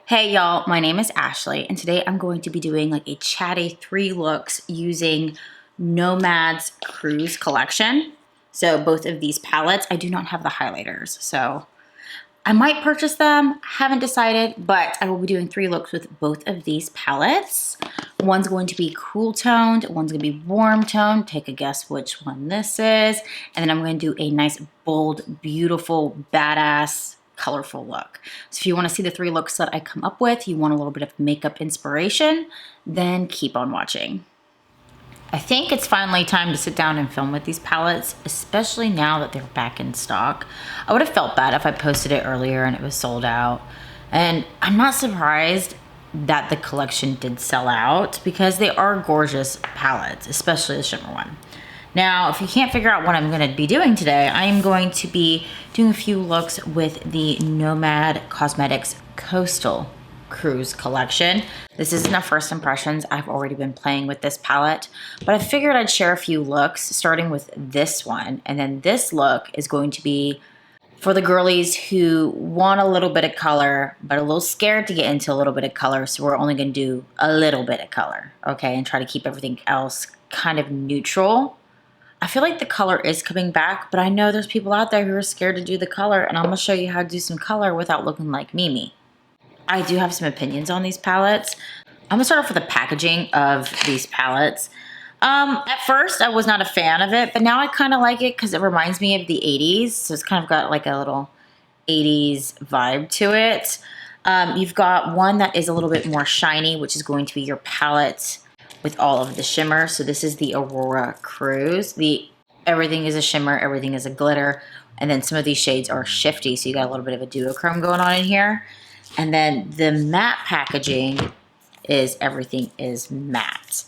Hey y'all, my name is Ashley and today I'm going to be doing like a chatty 3 looks using Nomad's Cruise collection. So both of these palettes, I do not have the highlighters, so I might purchase them, haven't decided, but I will be doing 3 looks with both of these palettes. One's going to be cool toned, one's gonna be warm toned, take a guess which one this is, and then I'm gonna do a nice, bold, beautiful, badass, colorful look. So if you wanna see the 3 looks that I come up with, you want a little bit of makeup inspiration, then keep on watching. I think it's finally time to sit down and film with these palettes, especially now that they're back in stock. I would have felt bad if I posted it earlier and it was sold out. And I'm not surprised that the collection did sell out because they are gorgeous palettes, especially the shimmer one. Now, if you can't figure out what I'm going to be doing today, I am going to be doing a few looks with the Nomad Cosmetics Coastal Cruise collection. This isn't a first impressions. I've already been playing with this palette, but I figured I'd share a few looks starting with this one. And then this look is going to be for the girlies who want a little bit of color, but a little scared to get into a little bit of color. So we're only going to do a little bit of color, okay? And try to keep everything else kind of neutral. I feel like the color is coming back, but I know there's people out there who are scared to do the color, and I'm going to show you how to do some color without looking like Mimi. I do have some opinions on these palettes. I'm gonna start off with the packaging of these palettes. At first, I was not a fan of it, but now I kind of like it because it reminds me of the 80s. So it's kind of got like a little 80s vibe to it. You've got one that is a little bit more shiny, which is going to be your palette with all of the shimmer. So this is the Aurora Cruise. Everything is a shimmer, everything is a glitter, and then some of these shades are shifty, so you got a little bit of a duochrome going on in here. And then the matte packaging is everything is matte.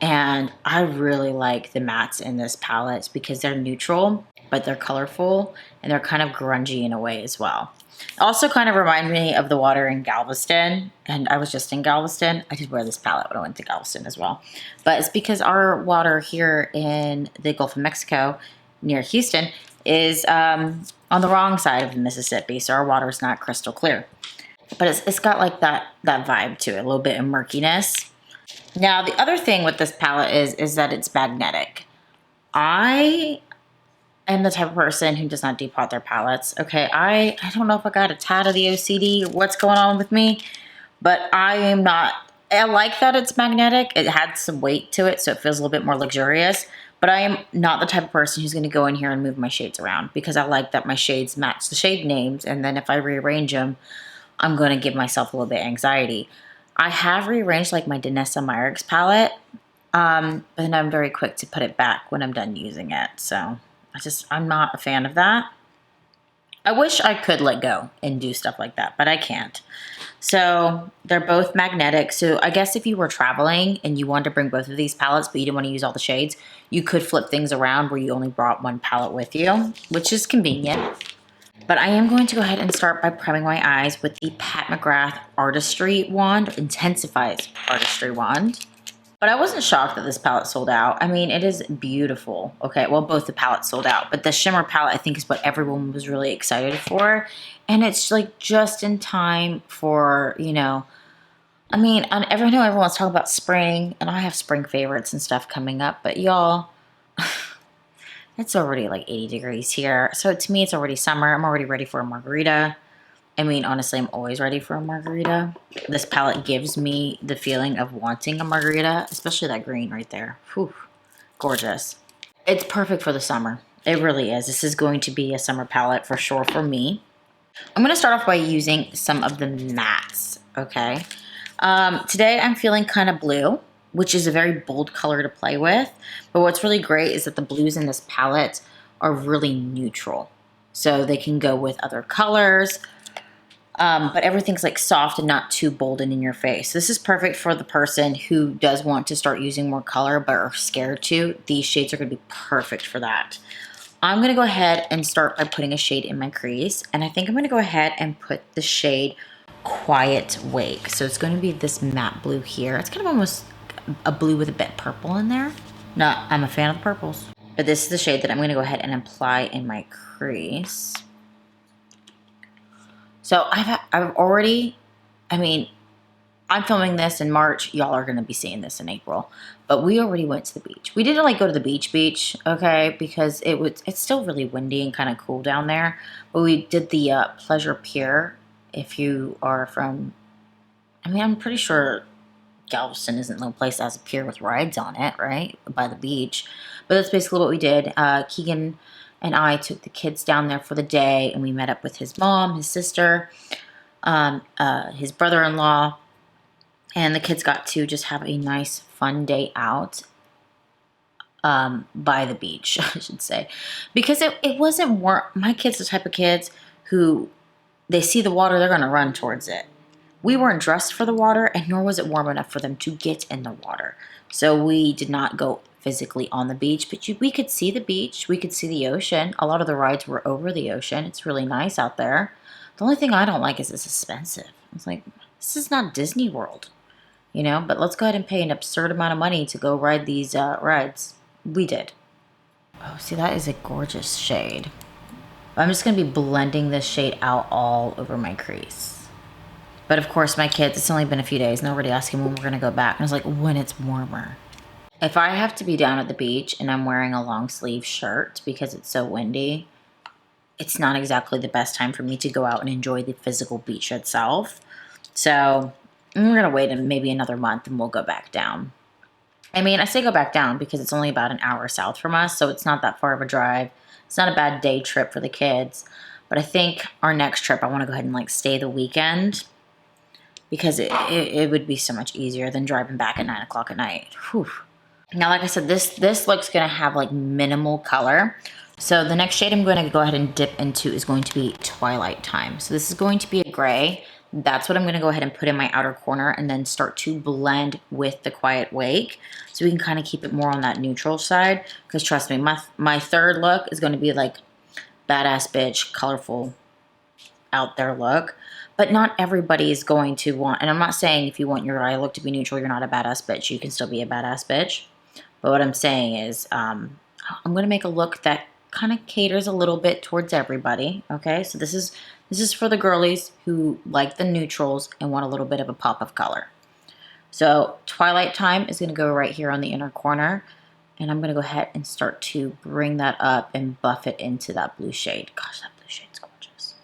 And I really like the mattes in this palette because they're neutral, but they're colorful and they're kind of grungy in a way as well. It also kind of reminds me of the water in Galveston. And I was just in Galveston. I did wear this palette when I went to Galveston as well. But it's because our water here in the Gulf of Mexico near Houston is on the wrong side of the Mississippi. So our water is not crystal clear. But it's got like that vibe to it, a little bit of murkiness. Now, the other thing with this palette is that it's magnetic. I am the type of person who does not depot their palettes. Okay, I don't know if I got a tad of the OCD, what's going on with me, but I am not. I like that it's magnetic. It had some weight to it, so it feels a little bit more luxurious. But I am not the type of person who's going to go in here and move my shades around because I like that my shades match the shade names, and then if I rearrange them, I'm going to give myself a little bit of anxiety. I have rearranged like my Danessa Myricks palette, but then I'm very quick to put it back when I'm done using it. So I'm not a fan of that. I wish I could let go and do stuff like that, but I can't. So they're both magnetic. So I guess if you were traveling and you wanted to bring both of these palettes, but you didn't want to use all the shades, you could flip things around where you only brought one palette with you, which is convenient. But I am going to go ahead and start by priming my eyes with the Pat McGrath Artistry Wand, Intensifies Artistry Wand. But I wasn't shocked that this palette sold out. I mean, it is beautiful. Okay, well, both the palettes sold out, but the shimmer palette, I think, is what everyone was really excited for. And it's like just in time for, you know, I mean, I know everyone's talking about spring, and I have spring favorites and stuff coming up, but y'all, it's already like 80 degrees here. So to me, it's already summer. I'm already ready for a margarita. I mean, honestly, I'm always ready for a margarita. This palette gives me the feeling of wanting a margarita, especially that green right there. Whew, gorgeous. It's perfect for the summer. It really is. This is going to be a summer palette for sure for me. I'm going to start off by using some of the mattes, okay? Today, I'm feeling kind of blue, which is a very bold color to play with. But what's really great is that the blues in this palette are really neutral. So they can go with other colors, but everything's like soft and not too bold and in your face. This is perfect for the person who does want to start using more color but are scared to. These shades are gonna be perfect for that. I'm gonna go ahead and start by putting a shade in my crease. And I think I'm gonna go ahead and put the shade Quiet Wake. So it's gonna be this matte blue here. It's kind of almost a blue with a bit purple in there. I'm a fan of the purples. But this is the shade that I'm going to go ahead and apply in my crease. So I've already I mean, I'm filming this in March. Y'all are going to be seeing this in April. But we already went to the beach. We didn't like go to the beach, okay? Because it's still really windy and kind of cool down there. But we did the Pleasure Pier. If you are from, I mean, I'm pretty sure Galveston isn't no place that has a pier with rides on it, right? By the beach. But that's basically what we did. Keegan and I took the kids down there for the day. And we met up with his mom, his sister, his brother-in-law. And the kids got to just have a nice, fun day out by the beach, I should say. Because it wasn't warm. My kids are the type of kids who, they see the water, they're going to run towards it. We weren't dressed for the water, and nor was it warm enough for them to get in the water. So we did not go physically on the beach, but we could see the beach. We could see the ocean. A lot of the rides were over the ocean. It's really nice out there. The only thing I don't like is it's expensive. It's like, this is not Disney World. You know, but let's go ahead and pay an absurd amount of money to go ride these rides. We did. Oh, see, that is a gorgeous shade. I'm just going to be blending this shade out all over my crease. But of course, my kids, it's only been a few days. And they're already asking when we're going to go back. And I was like, when it's warmer. If I have to be down at the beach and I'm wearing a long sleeve shirt because it's so windy, it's not exactly the best time for me to go out and enjoy the physical beach itself. So we're going to wait maybe another month and we'll go back down. I mean, I say go back down because it's only about an hour south from us, so it's not that far of a drive. It's not a bad day trip for the kids. But I think our next trip, I want to go ahead and like stay the weekend because it would be so much easier than driving back at 9 o'clock at night. Whew. Now, like I said, this look's going to have like minimal color. So the next shade I'm going to go ahead and dip into is going to be Twilight Time. So this is going to be a gray. That's what I'm going to go ahead and put in my outer corner and then start to blend with the Quiet Wake. So we can kind of keep it more on that neutral side. Because trust me, my third look is going to be like badass bitch, colorful, out there look. But not everybody is going to want, and I'm not saying if you want your eye look to be neutral, you're not a badass bitch. You can still be a badass bitch. But what I'm saying is I'm going to make a look that kind of caters a little bit towards everybody. Okay, so this is for the girlies who like the neutrals and want a little bit of a pop of color. So Twilight Time is going to go right here on the inner corner. And I'm going to go ahead and start to bring that up and buff it into that blue shade. Gosh, that blue shade's gorgeous.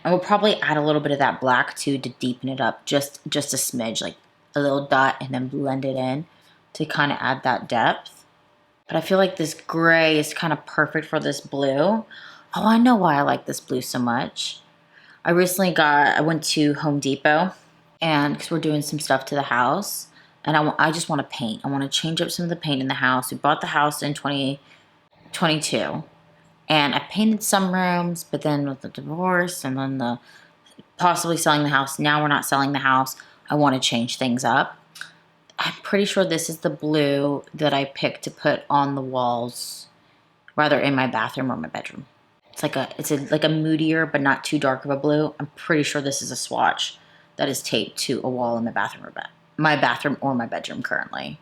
And we'll probably add a little bit of that black too to deepen it up just a smidge, like a little dot, and then blend it in to kind of add that depth. But I feel like this gray is kind of perfect for this blue. Oh, I know why I like this blue so much. I went to Home Depot, and because we're doing some stuff to the house, and I just want to paint. I want to change up some of the paint in the house. We bought the house in 2022, and I painted some rooms, but then with the divorce and then the possibly selling the house, now we're not selling the house. I want to change things up. I'm pretty sure this is the blue that I picked to put on the walls, rather in my bathroom or my bedroom. It's like a moodier but not too dark of a blue. I'm pretty sure this is a swatch that is taped to a wall in my bathroom or my bedroom currently.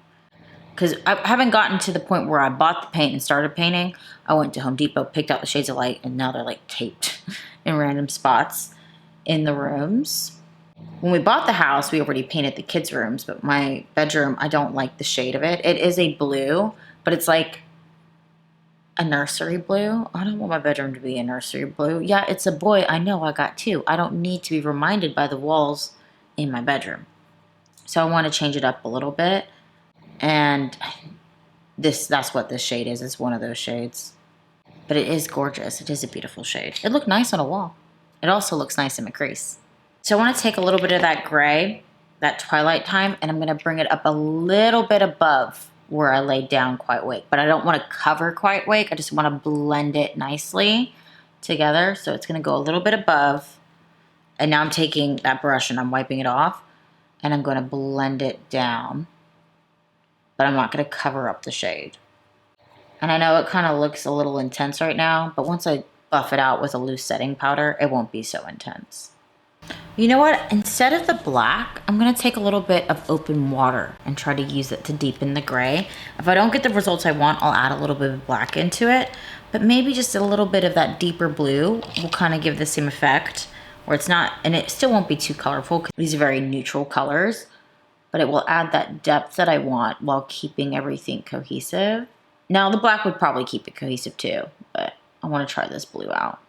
Because I haven't gotten to the point where I bought the paint and started painting. I went to Home Depot, picked out the shades of light, and now they're like taped in random spots in the rooms. When we bought the house, we already painted the kids' rooms, but my bedroom, I don't like the shade of it. It is a blue, but it's like a nursery blue. I don't want my bedroom to be a nursery blue. Yeah, it's a boy. I know, I got two. I don't need to be reminded by the walls in my bedroom. So I want to change it up a little bit. And that's what this shade is. It's one of those shades. But it is gorgeous. It is a beautiful shade. It looked nice on a wall. It also looks nice in my crease. So I want to take a little bit of that gray, that Twilight Time, and I'm going to bring it up a little bit above where I laid down Quiet Wake. But I don't want to cover Quiet Wake. I just want to blend it nicely together. So it's going to go a little bit above. And now I'm taking that brush and I'm wiping it off. And I'm going to blend it down. But I'm not going to cover up the shade. And I know it kind of looks a little intense right now. But once I buff it out with a loose setting powder, it won't be so intense. You know what? Instead of the black, I'm going to take a little bit of open water and try to use it to deepen the gray. If I don't get the results I want, I'll add a little bit of black into it. But maybe just a little bit of that deeper blue will kind of give the same effect where it's not, and it still won't be too colorful because these are very neutral colors, but it will add that depth that I want while keeping everything cohesive. Now the black would probably keep it cohesive too, but I want to try this blue out.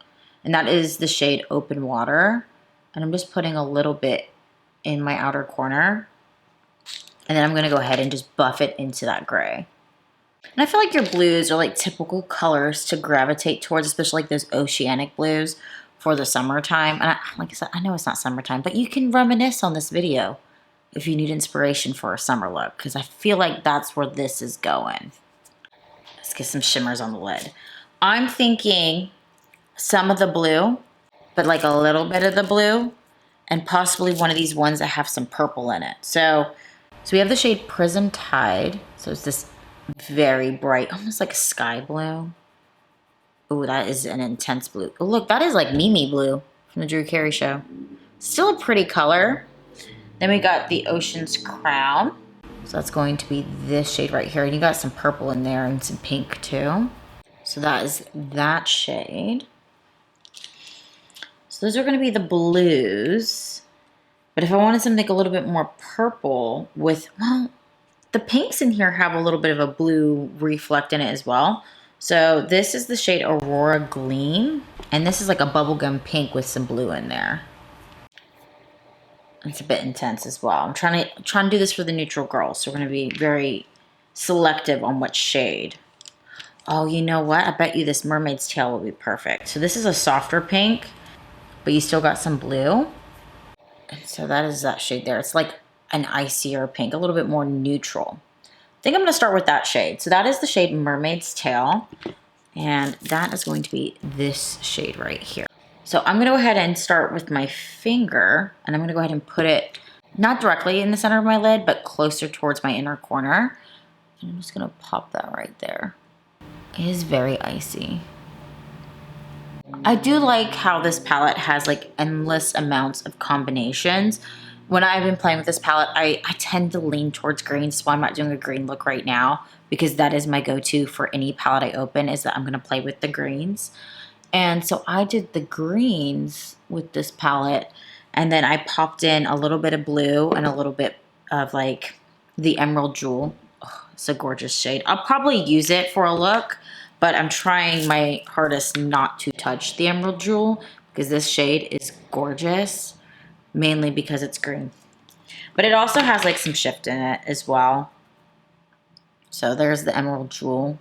And that is the shade Open Water. And I'm just putting a little bit in my outer corner. And then I'm gonna go ahead and just buff it into that gray. And I feel like your blues are like typical colors to gravitate towards, especially like those oceanic blues for the summertime. And like I said, I know it's not summertime, but you can reminisce on this video if you need inspiration for a summer look, because I feel like that's where this is going. Let's get some shimmers on the lid. I'm thinking some of the blue, but like a little bit of the blue, and possibly one of these ones that have some purple in it. So we have the shade Prism Tide. So it's this very bright, almost like a sky blue. Oh, that is an intense blue. Oh, look, that is like Mimi blue from the Drew Carey show. Still a pretty color. Then we got the Ocean's Crown. So that's going to be this shade right here. And you got some purple in there and some pink too. So that is that shade. So those are going to be the blues. But if I wanted something a little bit more purple with, well, the pinks in here have a little bit of a blue reflect in it as well. So this is the shade Aurora Gleam. And this is like a bubblegum pink with some blue in there. It's a bit intense as well. I'm trying to do this for the neutral girls. So we're going to be very selective on what shade. Oh, you know what? I bet you this Mermaid's Tail will be perfect. So this is a softer pink, but you still got some blue. And so that is that shade there. It's like an icier pink, a little bit more neutral. I think I'm going to start with that shade. So that is the shade Mermaid's Tail. And that is going to be this shade right here. So I'm going to go ahead and start with my finger. And I'm going to go ahead and put it not directly in the center of my lid, but closer towards my inner corner. And I'm just going to pop that right there. It is very icy. I do like how this palette has like endless amounts of combinations. When I've been playing with this palette, I tend to lean towards greens. That's why I'm not doing a green look right now, because that is my go-to for any palette I open, is that I'm going to play with the greens. And so I did the greens with this palette, and then I popped in a little bit of blue and a little bit of like the Emerald Jewel. Oh, it's a gorgeous shade. I'll probably use it for a look, but I'm trying my hardest not to touch the Emerald Jewel because this shade is gorgeous, mainly because it's green. But it also has like some shift in it as well. So there's the Emerald Jewel,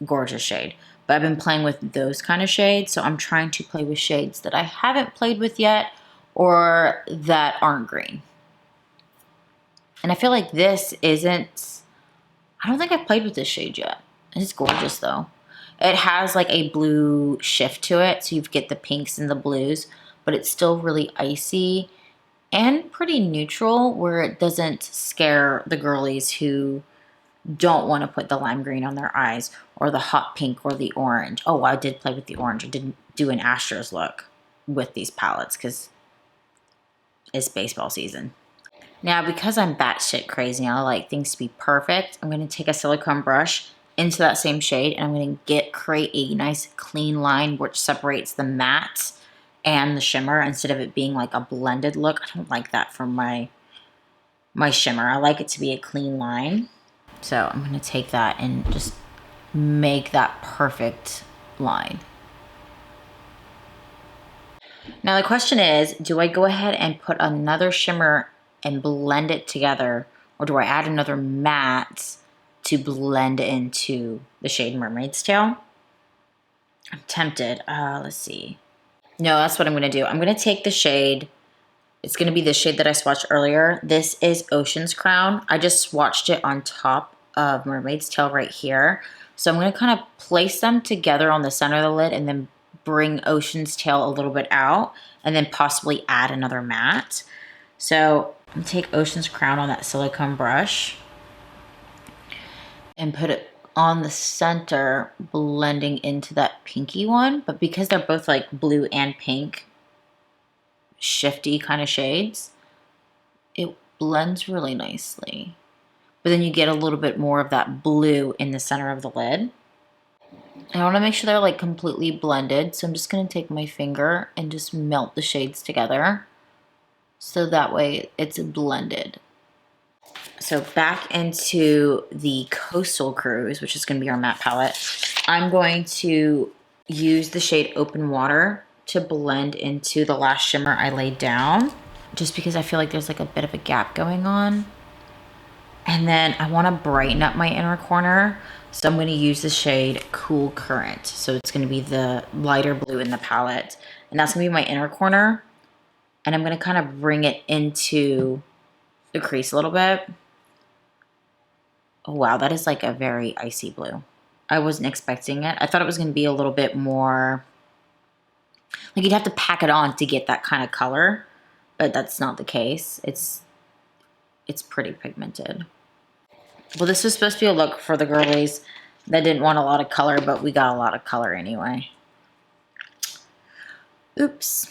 gorgeous shade. But I've been playing with those kind of shades, so I'm trying to play with shades that I haven't played with yet or that aren't green. And I feel like this isn't, I don't think I've played with this shade yet. It's gorgeous though. It has like a blue shift to it, so you get the pinks and the blues, but it's still really icy and pretty neutral, where it doesn't scare the girlies who don't want to put the lime green on their eyes or the hot pink or the orange. Oh, I did play with the orange. I didn't do an Astros look with these palettes because it's baseball season. Now, because I'm batshit crazy and I like things to be perfect, I'm going to take a silicone brush into that same shade, and I'm going to create a nice clean line which separates the matte and the shimmer instead of it being like a blended look. I don't like that for my shimmer. I like it to be a clean line. So I'm going to take that and just make that perfect line. Now the question is, do I go ahead and put another shimmer and blend it together, or do I add another matte to blend into the shade Mermaid's Tail? I'm tempted. Let's see. No, that's what I'm going to do. I'm going to take the shade. It's going to be the shade that I swatched earlier. This is Ocean's Crown. I just swatched it on top of Mermaid's Tail right here. So I'm going to kind of place them together on the center of the lid and then bring Ocean's Tail a little bit out and then possibly add another matte. So I'm going to take Ocean's Crown on that silicone brush and put it on the center, blending into that pinky one. But because they're both like blue and pink, shifty kind of shades, it blends really nicely. But then you get a little bit more of that blue in the center of the lid. I want to make sure they're like completely blended. So I'm just going to take my finger and just melt the shades together. So that way it's blended. So back into the Coastal Cruise, which is going to be our matte palette. I'm going to use the shade Open Water to blend into the last shimmer I laid down, just because I feel like there's like a bit of a gap going on. And then I want to brighten up my inner corner. So I'm going to use the shade Cool Current. So it's going to be the lighter blue in the palette. And that's going to be my inner corner. And I'm going to kind of bring it into the crease a little bit. Oh, wow, that is like a very icy blue. I wasn't expecting it. I thought it was going to be a little bit more, like you'd have to pack it on to get that kind of color. But that's not the case. It's pretty pigmented. Well, this was supposed to be a look for the girlies that didn't want a lot of color, but we got a lot of color anyway. Oops.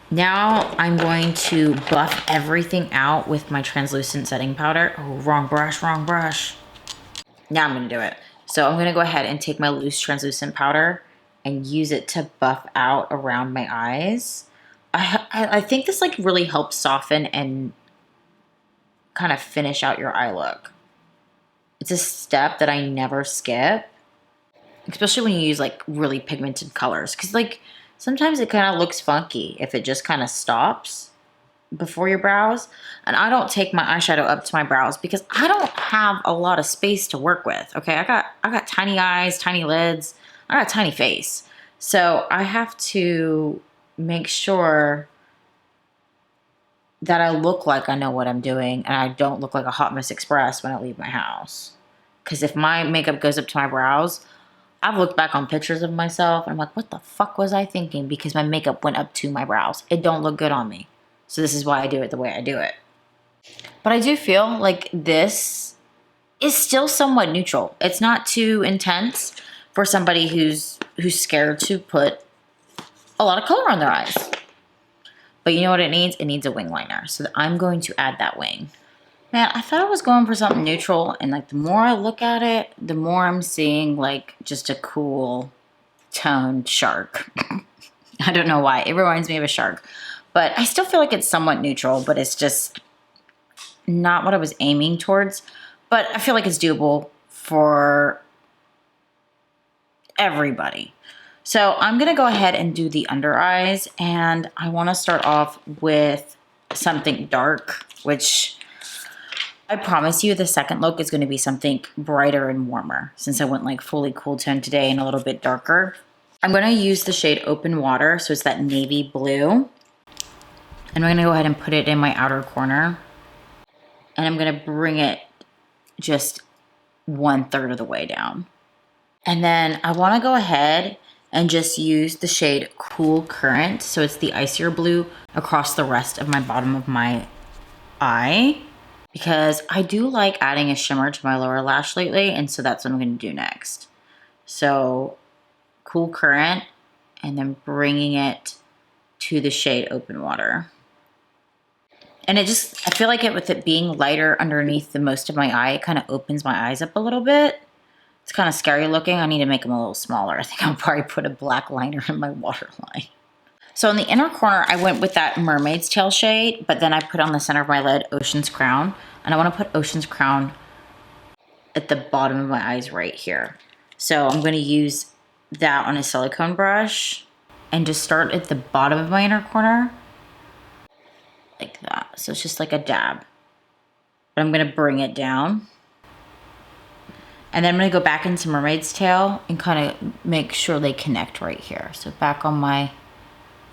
Now I'm going to buff everything out with my translucent setting powder. Oh, wrong brush, wrong brush. Now I'm going to do it. So I'm going to go ahead and take my loose translucent powder and use it to buff out around my eyes. I think this like really helps soften and kind of finish out your eye look. It's a step that I never skip, especially when you use like really pigmented colors, because like sometimes it kind of looks funky if it just kind of stops before your brows. And I don't take my eyeshadow up to my brows because I don't have a lot of space to work with. Okay, I got tiny eyes, tiny lids, I got a tiny face, so I have to make sure that I look like I know what I'm doing and I don't look like a hot mess express when I leave my house. Because if my makeup goes up to my brows, I've looked back on pictures of myself and I'm like, what the fuck was I thinking? Because my makeup went up to my brows. It don't look good on me. So this is why I do it the way I do it. But I do feel like this is still somewhat neutral. It's not too intense for somebody who's scared to put a lot of color on their eyes. But you know what it needs? It needs a wing liner. So I'm going to add that wing. Man, I thought I was going for something neutral. And like the more I look at it, the more I'm seeing like just a cool toned shark. I don't know why. It reminds me of a shark. But I still feel like it's somewhat neutral. But it's just not what I was aiming towards. But I feel like it's doable for everybody. So I'm going to go ahead and do the under eyes, and I want to start off with something dark, which I promise you the second look is going to be something brighter and warmer since I went like fully cool tone today and a little bit darker. I'm going to use the shade Open Water, so it's that navy blue. And I'm going to go ahead and put it in my outer corner. And I'm going to bring it just 1/3 of the way down. And then I want to go ahead and just use the shade Cool Current. So it's the icier blue across the rest of my bottom of my eye. Because I do like adding a shimmer to my lower lash lately. And so that's what I'm going to do next. So Cool Current and then bringing it to the shade Open Water. And it just, I feel like it with it being lighter underneath the most of my eye, it kind of opens my eyes up a little bit. It's kind of scary looking. I need to make them a little smaller. I think I'll probably put a black liner in my waterline. So in the inner corner, I went with that Mermaid's Tail shade, but then I put on the center of my lid Ocean's Crown. And I want to put Ocean's Crown at the bottom of my eyes right here. So I'm going to use that on a silicone brush and just start at the bottom of my inner corner. Like that. So it's just like a dab. But I'm going to bring it down. And then I'm going to go back into Mermaid's Tail and kind of make sure they connect right here. So back on my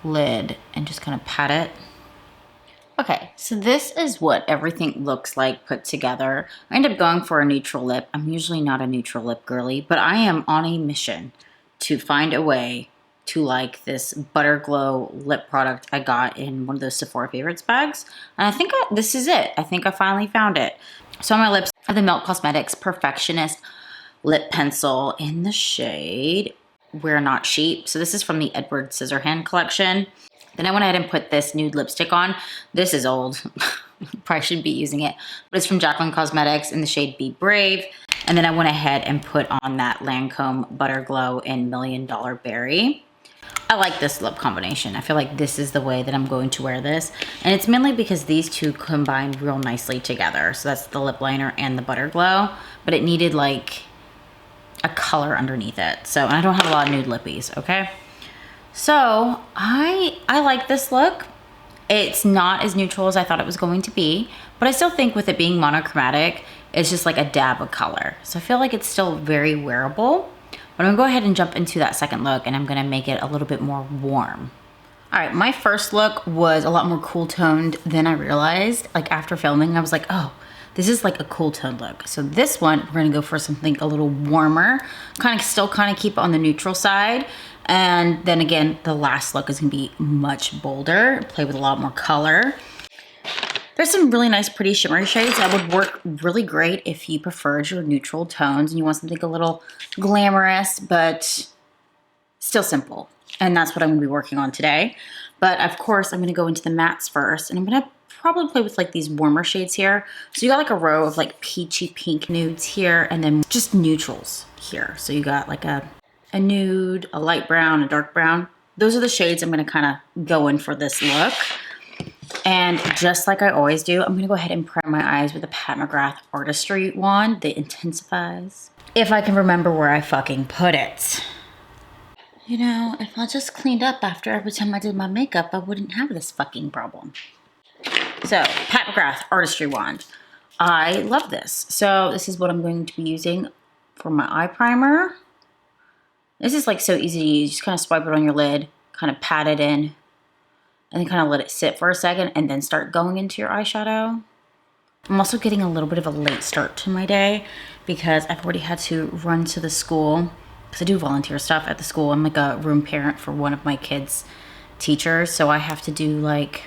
lid and just kind of pat it. Okay, so this is what everything looks like put together. I end up going for a neutral lip. I'm usually not a neutral lip girly, but I am on a mission to find a way to like this Butter Glow lip product I got in one of those Sephora Favorites bags. And I think this is it. I think I finally found it. So on my lips, I have the Melt Cosmetics Perfectionist Lip Pencil in the shade We're Not Sheep. So this is from the Edward Scissorhand collection. Then I went ahead and put this nude lipstick on. This is old. Probably shouldn't be using it. But it's from Jaclyn Cosmetics in the shade Be Brave. And then I went ahead and put on that Lancome Butter Glow in Million Dollar Berry. I like this lip combination. I feel like this is the way that I'm going to wear this. And it's mainly because these two combine real nicely together. So that's the lip liner and the Butter Glow. But it needed like a color underneath it. So, and I don't have a lot of nude lippies, okay? So I like this look. It's not as neutral as I thought it was going to be, but I still think with it being monochromatic, it's just like a dab of color. So I feel like it's still very wearable, but I'm gonna go ahead and jump into that second look and I'm gonna make it a little bit more warm. All right, my first look was a lot more cool toned than I realized. Like after filming, I was like, oh, this is like a cool tone look. So this one, we're gonna go for something a little warmer, still keep it on the neutral side. And then again, the last look is gonna be much bolder, play with a lot more color. There's some really nice, pretty shimmery shades that would work really great if you preferred your neutral tones and you want something a little glamorous, but still simple. And that's what I'm gonna be working on today. But of course, I'm gonna go into the mattes first, and I'm gonna probably play with like these warmer shades here. So you got like a row of like peachy pink nudes here, and then just neutrals here. So you got like a nude, a light brown, a dark brown. Those are the shades I'm gonna kind of go in for this look. And just like I always do, I'm gonna go ahead and prime my eyes with a Pat McGrath Artistry wand that intensifies. If I can remember where I fucking put it. You know, if I just cleaned up after every time I did my makeup, I wouldn't have this fucking problem. So, Pat McGrath Artistry wand. I love this. So this is what I'm going to be using for my eye primer. This is like so easy to use. Just kind of swipe it on your lid, kind of pat it in, and then kind of let it sit for a second and then start going into your eyeshadow. I'm also getting a little bit of a late start to my day because I've already had to run to the school because I do volunteer stuff at the school. I'm like a room parent for one of my kids' teachers. So I have to do like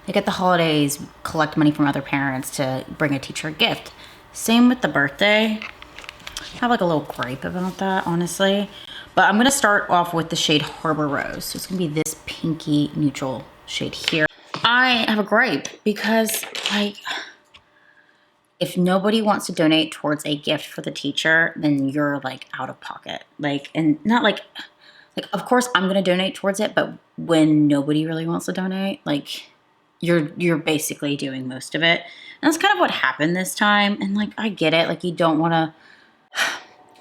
at the holidays, collect money from other parents to bring a teacher a gift. Same with the birthday. I have like a little gripe about that, honestly. But I'm gonna start off with the shade Harbor Rose. So it's gonna be this pinky neutral shade here. I have a gripe because like, if nobody wants to donate towards a gift for the teacher, then you're like out of pocket. Like, and not like of course I'm gonna donate towards it, but when nobody really wants to donate, like you're basically doing most of it. And that's kind of what happened this time. And like, I get it, like you don't wanna,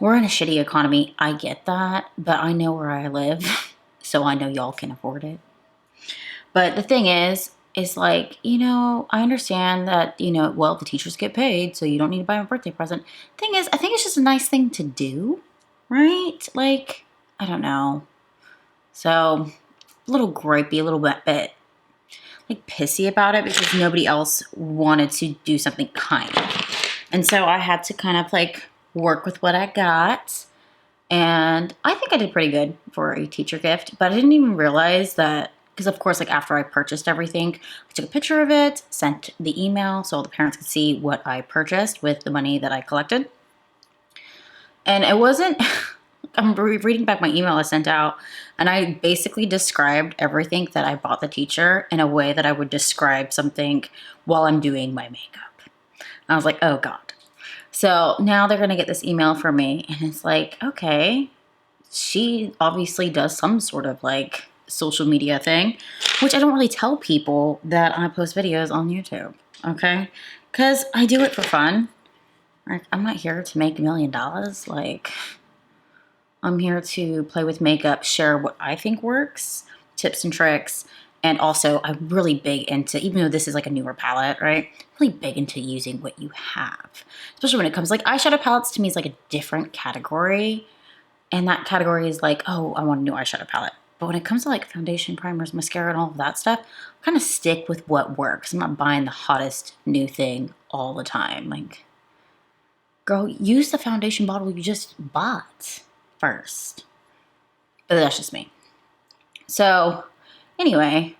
we're in a shitty economy. I get that, but I know where I live, so I know y'all can afford it. But the thing is like, you know, I understand that, you know, well, the teachers get paid, so you don't need to buy them a birthday present. Thing is, I think it's just a nice thing to do, right? Like, I don't know. So, a little gripey, a little bit like pissy about it because nobody else wanted to do something kind. And so I had to kind of like work with what I got. And I think I did pretty good for a teacher gift, but I didn't even realize that, because of course, like after I purchased everything, I took a picture of it, sent the email so the parents could see what I purchased with the money that I collected. And it wasn't, I'm reading back my email I sent out, and I basically described everything that I bought the teacher in a way that I would describe something while I'm doing my makeup. I was like, oh God. So now they're gonna get this email from me, and it's like, okay, she obviously does some sort of like social media thing, which I don't really tell people that I post videos on YouTube, okay? Because I do it for fun. Like, I'm not here to make $1 million. Like, I'm here to play with makeup, share what I think works, tips and tricks, and also I'm really big into, even though this is like a newer palette, right? Really big into using what you have. Especially when it comes like eyeshadow palettes, to me is like a different category. And that category is like, oh, I want a new eyeshadow palette. But when it comes to like foundation, primers, mascara, and all of that stuff, I kind of stick with what works. I'm not buying the hottest new thing all the time. Like, girl, use the foundation bottle you just bought first. But that's just me. So anyway,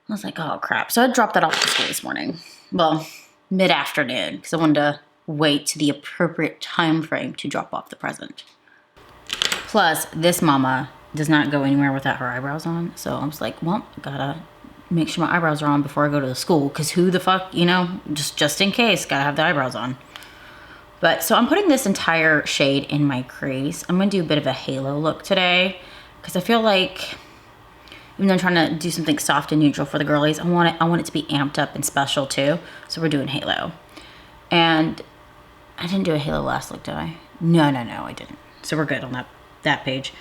I was like, oh crap. So I dropped that off to school this morning. Well, mid-afternoon, because I wanted to wait to the appropriate time frame to drop off the present. Plus, this mama does not go anywhere without her eyebrows on. So I was like, well, gotta make sure my eyebrows are on before I go to the school. Because who the fuck, you know, just in case, gotta have the eyebrows on. But so I'm putting this entire shade in my crease. I'm gonna do a bit of a halo look today because I feel like even though I'm trying to do something soft and neutral for the girlies, I want it to be amped up and special too. So we're doing halo. And I didn't do a halo last look, did I? No, I didn't. So we're good on that page.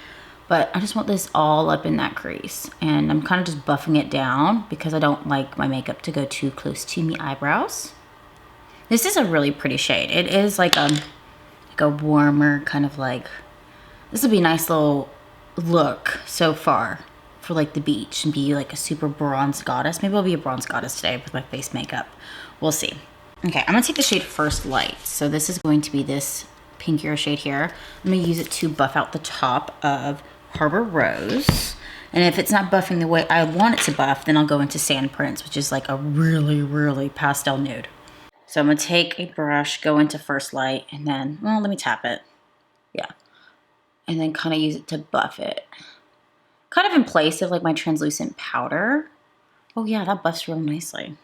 But I just want this all up in that crease. And I'm kind of just buffing it down because I don't like my makeup to go too close to my eyebrows. This is a really pretty shade. It is like a warmer kind of like, this would be a nice little look so far for like the beach and be like a super bronze goddess. Maybe I'll be a bronze goddess today with my face makeup. We'll see. Okay, I'm gonna take the shade First Light. So this is going to be this pinkier shade here. I'm gonna use it to buff out the top of Harbor Rose. And if it's not buffing the way I want it to buff, then I'll go into Sand Prince, which is like a really, really pastel nude. So I'm gonna take a brush, go into First Light, and then, well, let me tap it. Yeah. And then kind of use it to buff it. Kind of in place of like my translucent powder. Oh yeah, that buffs real nicely.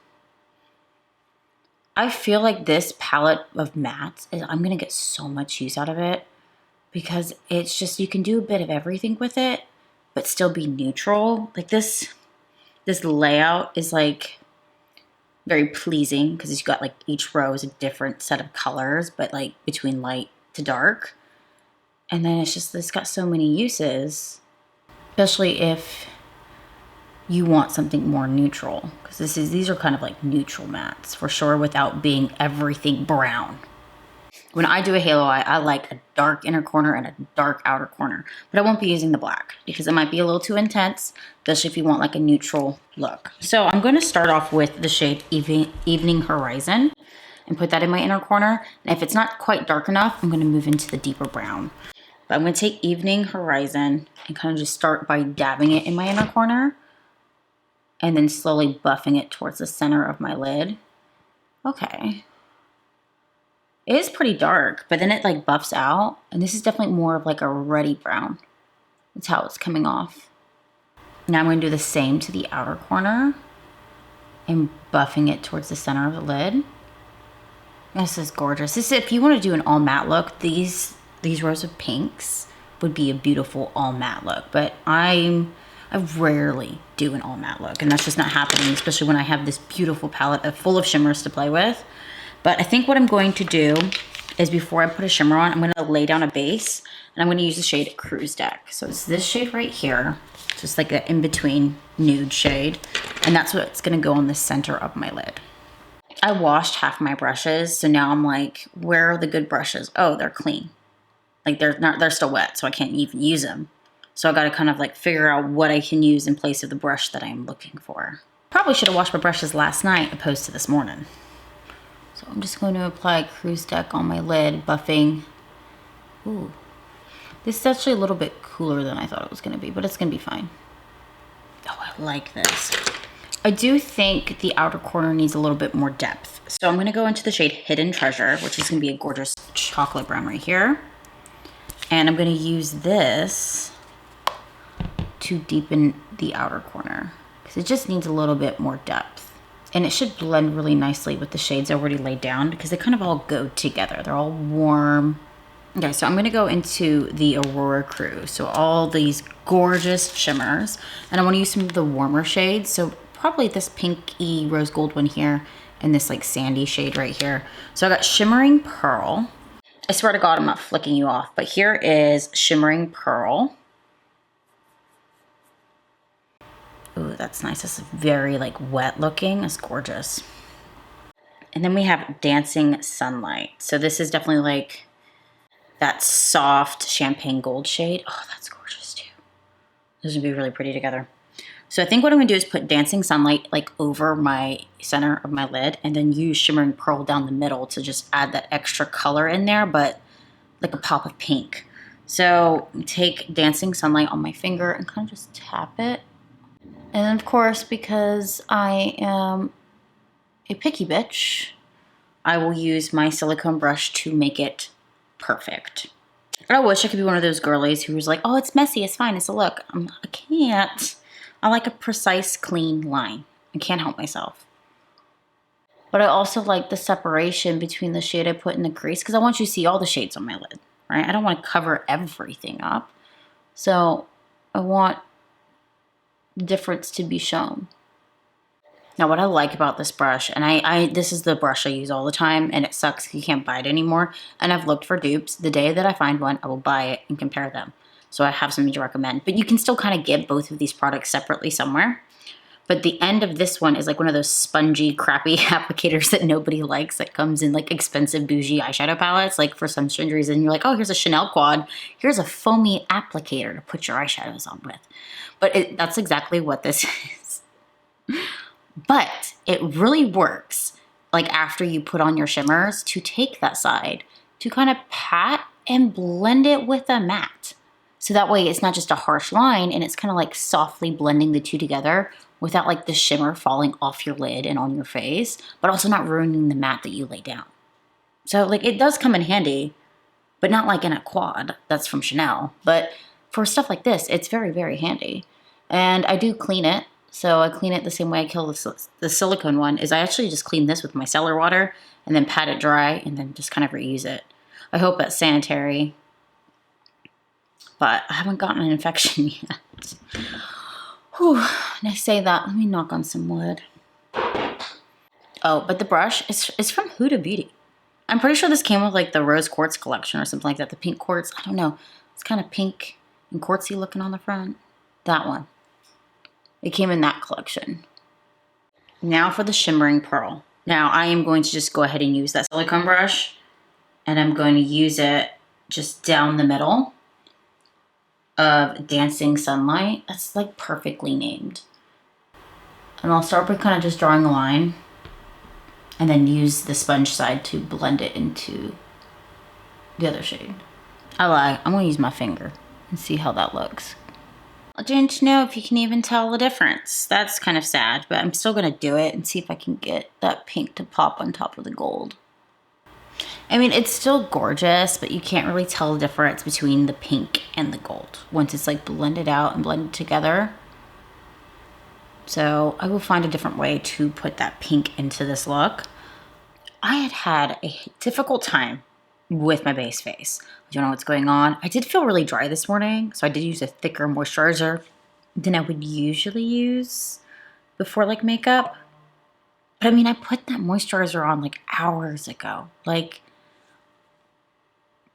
I feel like this palette of mattes, I'm gonna get so much use out of it because it's just, you can do a bit of everything with it, but still be neutral. Like this layout is like very pleasing because you've got like each row is a different set of colors, but like between light to dark. And then it's just, it's got so many uses, especially if you want something more neutral, because these are kind of like neutral mattes for sure without being everything brown. When I do a halo eye, I like a dark inner corner and a dark outer corner, but I won't be using the black because it might be a little too intense, especially if you want like a neutral look. So I'm going to start off with the shade Evening Horizon and put that in my inner corner. And if it's not quite dark enough, I'm going to move into the deeper brown. But I'm going to take Evening Horizon and kind of just start by dabbing it in my inner corner and then slowly buffing it towards the center of my lid. Okay. It is pretty dark, but then it like buffs out. And this is definitely more of like a ruddy brown. That's how it's coming off. Now I'm going to do the same to the outer corner and buffing it towards the center of the lid. This is gorgeous. This is, if you want to do an all matte look, these rows of pinks would be a beautiful all matte look, but I rarely do an all matte look, and that's just not happening, especially when I have this beautiful palette full of shimmers to play with. But I think what I'm going to do is before I put a shimmer on, I'm going to lay down a base, and I'm going to use the shade Cruise Deck. So it's this shade right here, just like an in-between nude shade, and that's what's going to go on the center of my lid. I washed half my brushes, so now I'm like, where are the good brushes? Oh, they're clean. Like they're still wet, so I can't even use them. So I got to kind of like figure out what I can use in place of the brush that I'm looking for. Probably should have washed my brushes last night opposed to this morning. So I'm just going to apply Cruise Deck on my lid, buffing. Ooh, this is actually a little bit cooler than I thought it was going to be, but it's going to be fine. Oh, I like this. I do think the outer corner needs a little bit more depth. So I'm going to go into the shade Hidden Treasure, which is going to be a gorgeous chocolate brown right here. And I'm going to use this to deepen the outer corner because it just needs a little bit more depth. And it should blend really nicely with the shades already laid down because they kind of all go together. They're all warm. Okay, so I'm going to go into the Aurora Crew. So all these gorgeous shimmers. And I want to use some of the warmer shades. So probably this pinky rose gold one here and this like sandy shade right here. So I got Shimmering Pearl. I swear to God, I'm not flicking you off, but here is Shimmering Pearl. Ooh, that's nice. This is very like wet looking. It's gorgeous. And then we have Dancing Sunlight. So this is definitely like that soft champagne gold shade. Oh, that's gorgeous too. Those would be really pretty together. So I think what I'm gonna do is put Dancing Sunlight like over my center of my lid and then use Shimmering Pearl down the middle to just add that extra color in there, but like a pop of pink. So take Dancing Sunlight on my finger and kind of just tap it. And then of course, because I am a picky bitch, I will use my silicone brush to make it perfect. I wish I could be one of those girlies who was like, oh, it's messy, it's fine, it's a look. I can't. I like a precise, clean line. I can't help myself. But I also like the separation between the shade I put in the crease because I want you to see all the shades on my lid, right? I don't want to cover everything up. So I want the difference to be shown. Now what I like about this brush, and this is the brush I use all the time, and it sucks you can't buy it anymore. And I've looked for dupes. The day that I find one, I will buy it and compare them. So I have something to recommend. But you can still kind of get both of these products separately somewhere. But the end of this one is like one of those spongy, crappy applicators that nobody likes that comes in like expensive bougie eyeshadow palettes. Like for some strange reason, you're like, oh, here's a Chanel quad. Here's a foamy applicator to put your eyeshadows on with. But that's exactly what this is. But it really works, like after you put on your shimmers, to take that side, to kind of pat and blend it with a matte. So that way it's not just a harsh line and it's kind of like softly blending the two together without like the shimmer falling off your lid and on your face, but also not ruining the matte that you lay down. So like it does come in handy, but not like in a quad that's from Chanel. But for stuff like this, it's very, very handy. And I do clean it. So I clean it the same way I kill the silicone one, is I actually just clean this with micellar water and then pat it dry and then just kind of reuse it. I hope that's sanitary, but I haven't gotten an infection yet. Whew, and I say that, let me knock on some wood. Oh, but the brush is from Huda Beauty. I'm pretty sure this came with like the rose quartz collection or something like that. The pink quartz, I don't know. It's kind of pink and quartzy looking on the front. That one. It came in that collection. Now for the shimmering pearl. Now I am going to just go ahead and use that silicone brush, and I'm going to use it just down the middle of Dancing Sunlight. That's like perfectly named. And I'll start by kind of just drawing a line and then use the sponge side to blend it into the other shade. I lied, I'm gonna use my finger and see how that looks. I didn't know if you can even tell the difference. That's kind of sad, but I'm still gonna do it and see if I can get that pink to pop on top of the gold. I mean, it's still gorgeous, but you can't really tell the difference between the pink and the gold once it's like blended out and blended together. So I will find a different way to put that pink into this look. I had a difficult time with my base face. I don't know what's going on. I did feel really dry this morning, so I did use a thicker moisturizer than I would usually use before like makeup. But I mean, I put that moisturizer on like hours ago, like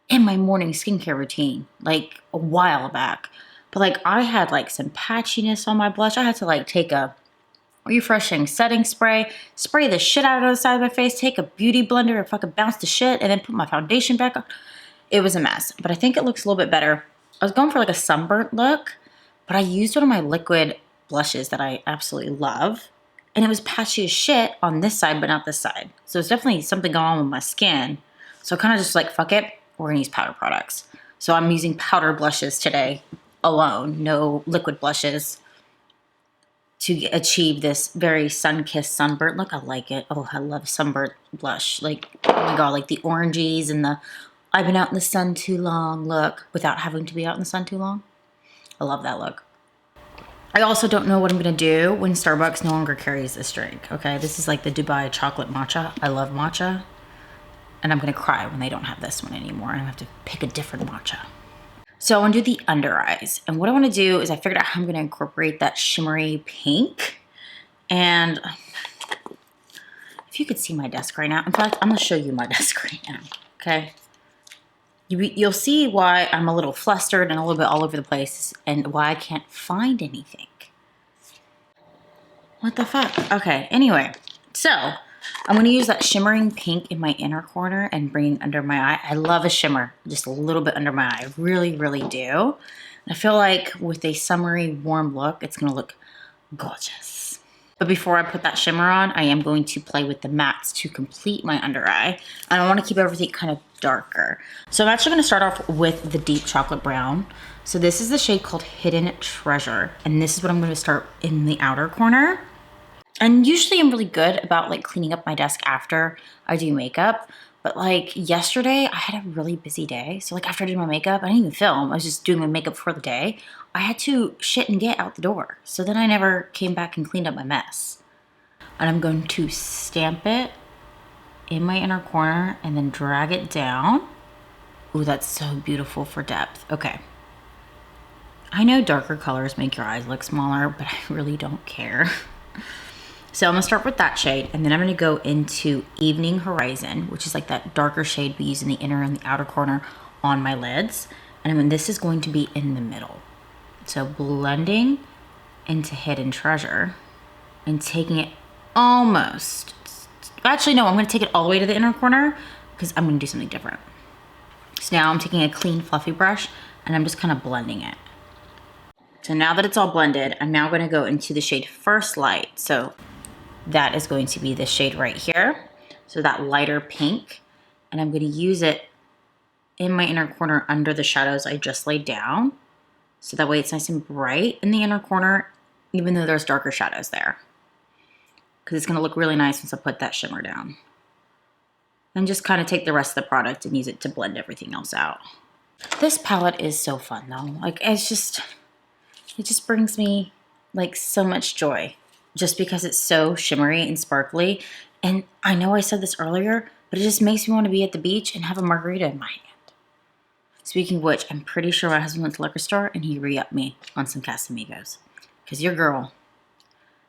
in my morning skincare routine, like a while back. But like I had like some patchiness on my blush. I had to like take a refreshing setting spray, spray the shit out of the side of my face, take a beauty blender and fucking bounce the shit, and then put my foundation back on. It was a mess, but I think it looks a little bit better. I was going for like a sunburnt look, but I used one of my liquid blushes that I absolutely love, and it was patchy as shit on this side, but not this side. So it's definitely something going on with my skin. So I kind of just like, fuck it, we're gonna use powder products. So I'm using powder blushes today alone, no liquid blushes, to achieve this very sun-kissed sunburnt look. I like it. Oh, I love sunburnt blush. Like, oh my God, like the oranges and the I've been out in the sun too long look without having to be out in the sun too long. I love that look. I also don't know what I'm gonna do when Starbucks no longer carries this drink, okay? This is like the Dubai chocolate matcha. I love matcha. And I'm gonna cry when they don't have this one anymore. And I have to pick a different matcha. So I want to do the under eyes. And what I want to do is I figured out how I'm going to incorporate that shimmery pink. And if you could see my desk right now. In fact, I'm going to show you my desk right now. Okay. You'll see why I'm a little flustered and a little bit all over the place and why I can't find anything. What the fuck? Okay. Anyway, so I'm going to use that shimmering pink in my inner corner and bring it under my eye. I love a shimmer, just a little bit under my eye. I really, really do. I feel like with a summery, warm look, it's going to look gorgeous. But before I put that shimmer on, I am going to play with the mattes to complete my under eye. And I want to keep everything kind of darker. So I'm actually going to start off with the deep chocolate brown. So this is the shade called Hidden Treasure. And this is what I'm going to start in the outer corner. And usually I'm really good about like cleaning up my desk after I do makeup. But like yesterday, I had a really busy day. So like after I did my makeup, I didn't even film. I was just doing my makeup for the day. I had to shit and get out the door. So then I never came back and cleaned up my mess. And I'm going to stamp it in my inner corner and then drag it down. Ooh, that's so beautiful for depth. Okay. I know darker colors make your eyes look smaller, but I really don't care. So I'm gonna start with that shade, and then I'm gonna go into Evening Horizon, which is like that darker shade we use in the inner and the outer corner on my lids. And then this is going to be in the middle. So blending into Hidden Treasure and taking it almost, actually no, I'm gonna take it all the way to the inner corner because I'm gonna do something different. So now I'm taking a clean fluffy brush and I'm just kind of blending it. So now that it's all blended, I'm now gonna go into the shade First Light. So that is going to be this shade right here. So that lighter pink, and I'm gonna use it in my inner corner under the shadows I just laid down. So that way it's nice and bright in the inner corner, even though there's darker shadows there. Because it's gonna look really nice once I put that shimmer down. And just kind of take the rest of the product and use it to blend everything else out. This palette is so fun though. Like it just brings me like so much joy just because it's so shimmery and sparkly. And I know I said this earlier, but it just makes me want to be at the beach and have a margarita in my hand. Speaking of which, I'm pretty sure my husband went to the liquor store and he re-upped me on some Casamigos. Because your girl,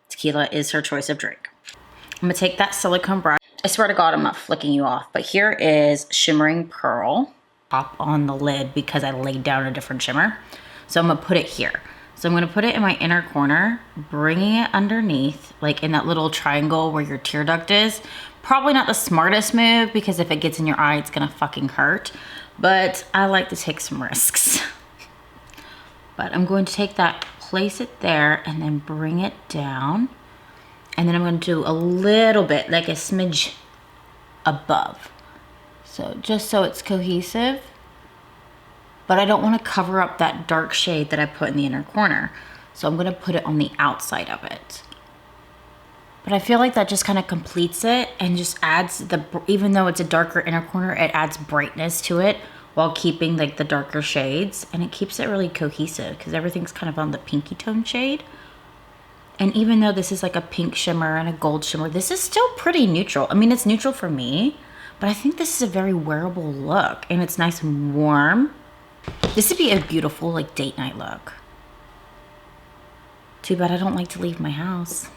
tequila is her choice of drink. I'm gonna take that silicone brush. I swear to God, I'm not flicking you off, but here is Shimmering Pearl. Pop on the lid because I laid down a different shimmer. So I'm gonna put it here. So I'm gonna put it in my inner corner, bringing it underneath, like in that little triangle where your tear duct is. Probably not the smartest move because if it gets in your eye, it's gonna fucking hurt. But I like to take some risks. But I'm going to take that, place it there, and then bring it down. And then I'm going to do a little bit, like a smidge above. So just so it's cohesive. But I don't want to cover up that dark shade that I put in the inner corner. So I'm going to put it on the outside of it. But I feel like that just kind of completes it and just adds even though it's a darker inner corner, it adds brightness to it while keeping like the darker shades. And it keeps it really cohesive because everything's kind of on the pinky tone shade. And even though this is like a pink shimmer and a gold shimmer, this is still pretty neutral. I mean, it's neutral for me, but I think this is a very wearable look and it's nice and warm. This would be a beautiful like date night look. Too bad I don't like to leave my house.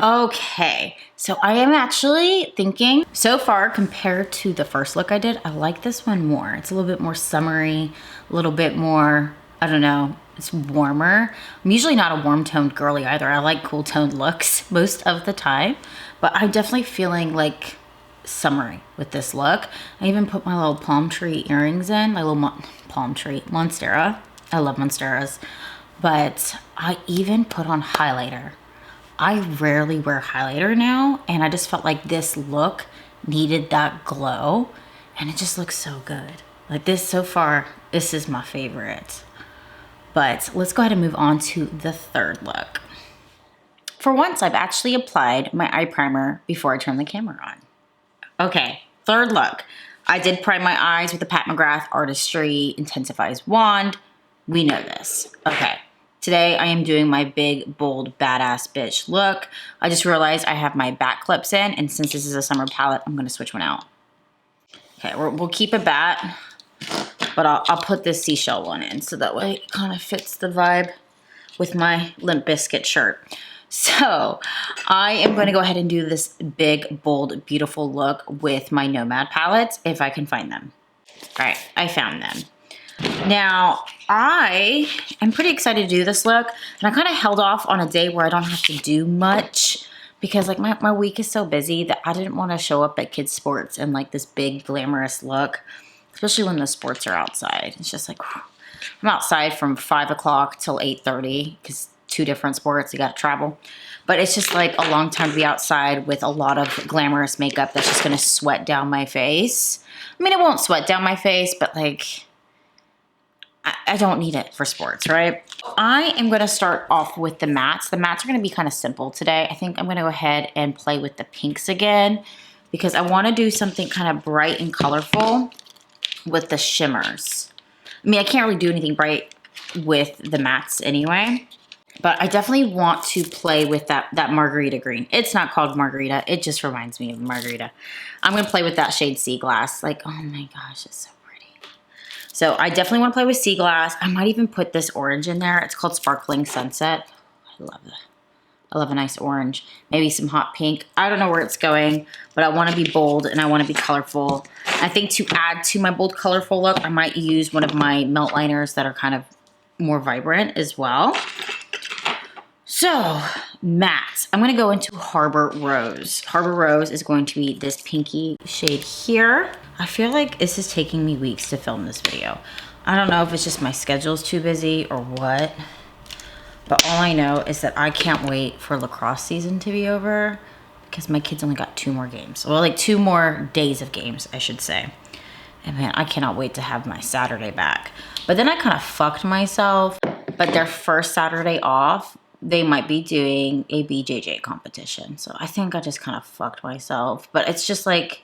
Okay, so I am actually thinking, so far compared to the first look I did, I like this one more. It's a little bit more summery, a little bit more, I don't know, it's warmer. I'm usually not a warm toned girly either. I like cool toned looks most of the time, but I'm definitely feeling like summery with this look. I even put my little palm tree earrings in, my little palm tree, Monstera. I love Monsteras, but I even put on highlighter. I rarely wear highlighter now, and I just felt like this look needed that glow, and it just looks so good. Like this, so far, this is my favorite. But let's go ahead and move on to the third look. For once, I've actually applied my eye primer before I turn the camera on. Okay, third look. I did prime my eyes with the Pat McGrath Artistry Intensifies Wand. We know this. Okay. Today, I am doing my big, bold, badass bitch look. I just realized I have my back clips in, and since this is a summer palette, I'm gonna switch one out. Okay, we'll keep a bat, but I'll put this seashell one in, so that way it kind of fits the vibe with my Limp Bizkit shirt. So, I am gonna go ahead and do this big, bold, beautiful look with my Nomad palettes, if I can find them. All right, I found them. Now, I am pretty excited to do this look, and I kind of held off on a day where I don't have to do much because like my week is so busy that I didn't want to show up at kids' sports in like this big glamorous look, especially when the sports are outside. It's just like, whew. I'm outside from 5 o'clock till 8:30 because 2 different sports, you got to travel. But it's just like a long time to be outside with a lot of glamorous makeup that's just going to sweat down my face. I mean, it won't sweat down my face, but like, I don't need it for sports, right? I am gonna start off with the mattes. The mattes are gonna be kind of simple today. I think I'm gonna go ahead and play with the pinks again because I wanna do something kind of bright and colorful with the shimmers. I mean, I can't really do anything bright with the mattes anyway. But I definitely want to play with that margarita green. It's not called margarita. It just reminds me of margarita. I'm going to play with that shade Sea Glass. Like, oh my gosh, it's so pretty. So I definitely want to play with Sea Glass. I might even put this orange in there. It's called Sparkling Sunset. I love it. I love a nice orange. Maybe some hot pink. I don't know where it's going, but I want to be bold and I want to be colorful. I think to add to my bold, colorful look, I might use one of my melt liners that are kind of more vibrant as well. So, mattes. I'm going to go into Harbor Rose. Harbor Rose is going to be this pinky shade here. I feel like this is taking me weeks to film this video. I don't know if it's just my schedule's too busy or what. But all I know is that I can't wait for lacrosse season to be over because my kids only got 2 more games. Well, like 2 more days of games, I should say. And man, I cannot wait to have my Saturday back. But then I kind of fucked myself. But their first Saturday off, they might be doing a BJJ competition. So I think I just kind of fucked myself. But it's just like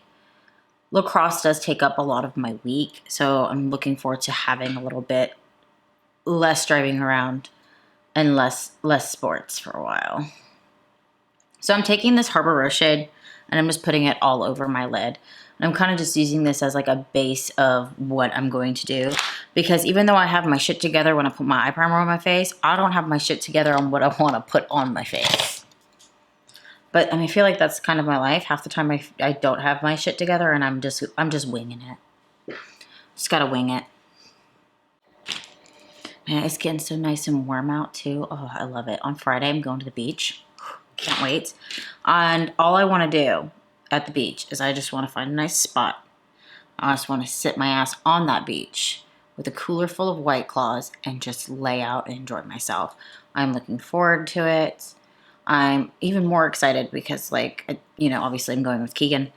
lacrosse does take up a lot of my week. So I'm looking forward to having a little bit less driving around and less sports for a while. So I'm taking this Harbor Rose shade and I'm just putting it all over my lid. And I'm kind of just using this as like a base of what I'm going to do. Because even though I have my shit together when I put my eye primer on my face, I don't have my shit together on what I want to put on my face. But I mean, I feel like that's kind of my life. Half the time I don't have my shit together and I'm just winging it. Just gotta wing it. Man, it's getting so nice and warm out too. Oh, I love it. On Friday, I'm going to the beach. Can't wait. And all I want to do at the beach is I just want to find a nice spot. I just want to sit my ass on that beach with a cooler full of White Claws and just lay out and enjoy myself. I'm looking forward to it. I'm even more excited because, like, you know, obviously I'm going with Keegan.